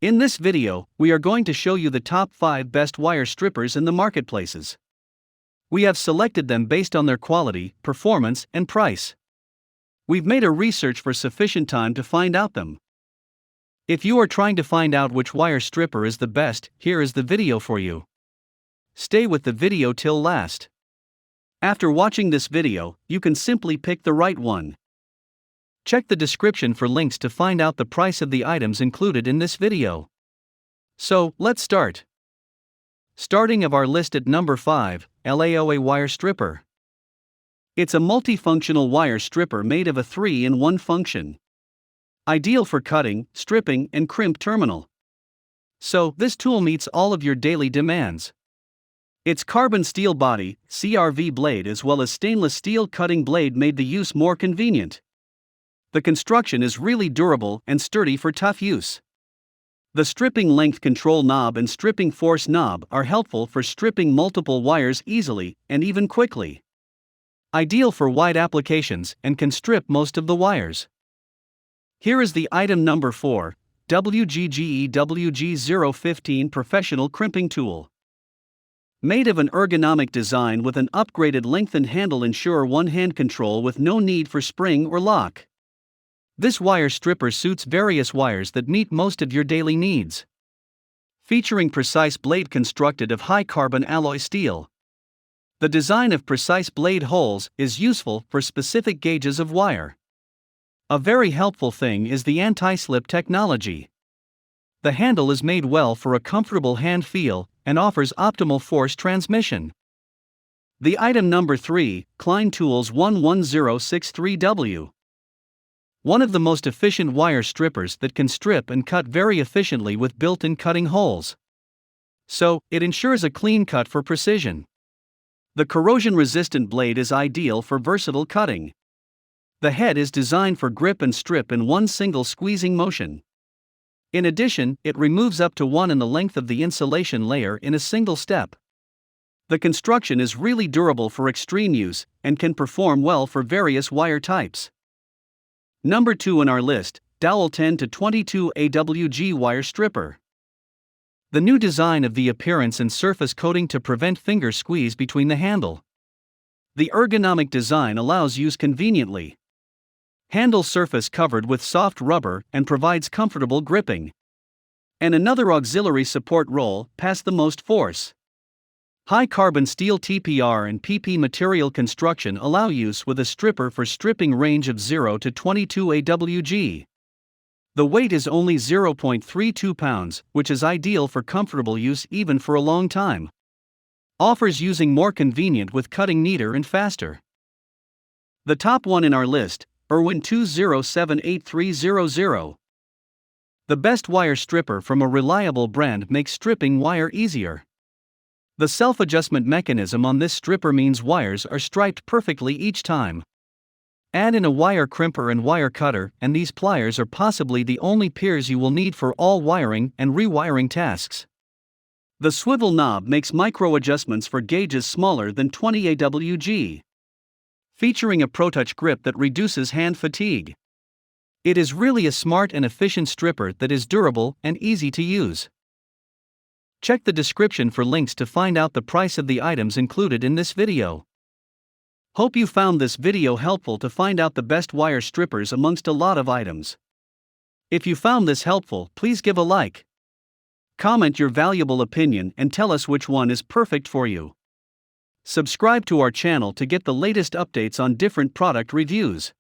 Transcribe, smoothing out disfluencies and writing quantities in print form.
In this video, we are going to show you the top 5 best wire strippers in the marketplaces. We have selected them based on their quality, performance, and price. We've made a research for sufficient time to find out them. If you are trying to find out which wire stripper is the best, here is the video for you. Stay with the video till last. After watching this video, you can simply pick the right one. Check the description for links to find out the price of the items included in this video. So, let's start. Starting of our list at number 5, LAOA Wire Stripper. It's a multifunctional wire stripper made of a 3-in-1 function. Ideal for cutting, stripping, and crimp terminal. So, this tool meets all of your daily demands. Its carbon steel body, CRV blade as well as stainless steel cutting blade made the use more convenient. The construction is really durable and sturdy for tough use. The stripping length control knob and stripping force knob are helpful for stripping multiple wires easily and even quickly. Ideal for wide applications and can strip most of the wires. Here is the item number 4, WGGE WG015 Professional Crimping Tool. Made of an ergonomic design with an upgraded lengthened handle ensure one-hand control with no need for spring or lock. This wire stripper suits various wires that meet most of your daily needs. Featuring precise blade constructed of high-carbon alloy steel. The design of precise blade holes is useful for specific gauges of wire. A very helpful thing is the anti-slip technology. The handle is made well for a comfortable hand feel and offers optimal force transmission. The item number 3, Klein Tools 11063W. One of the most efficient wire strippers that can strip and cut very efficiently with built-in cutting holes. So, it ensures a clean cut for precision. The corrosion-resistant blade is ideal for versatile cutting. The head is designed for grip and strip in one single squeezing motion. In addition, it removes up to 1 in the length of the insulation layer in a single step. The construction is really durable for extreme use and can perform well for various wire types. Number 2 in our list, Dowel 10-22 AWG Wire Stripper. The new design of the appearance and surface coating to prevent finger squeeze between the handle. The ergonomic design allows use conveniently. Handle surface covered with soft rubber and provides comfortable gripping. And another auxiliary support roll, pass the most force. High carbon steel TPR and PP material construction allow use with a stripper for stripping range of 0 to 22 AWG. The weight is only 0.32 pounds, which is ideal for comfortable use even for a long time. Offers using more convenient with cutting neater and faster. The top one in our list, Irwin 2078300. The best wire stripper from a reliable brand makes stripping wire easier. The self-adjustment mechanism on this stripper means wires are striped perfectly each time. Add in a wire crimper and wire cutter, and these pliers are possibly the only peers you will need for all wiring and rewiring tasks. The swivel knob makes micro adjustments for gauges smaller than 20 AWG. Featuring a ProTouch grip that reduces hand fatigue. It is really a smart and efficient stripper that is durable and easy to use. Check the description for links to find out the price of the items included in this video. Hope you found this video helpful to find out the best wire strippers amongst a lot of items. If you found this helpful, please give a like. Comment your valuable opinion and tell us which one is perfect for you. Subscribe to our channel to get the latest updates on different product reviews.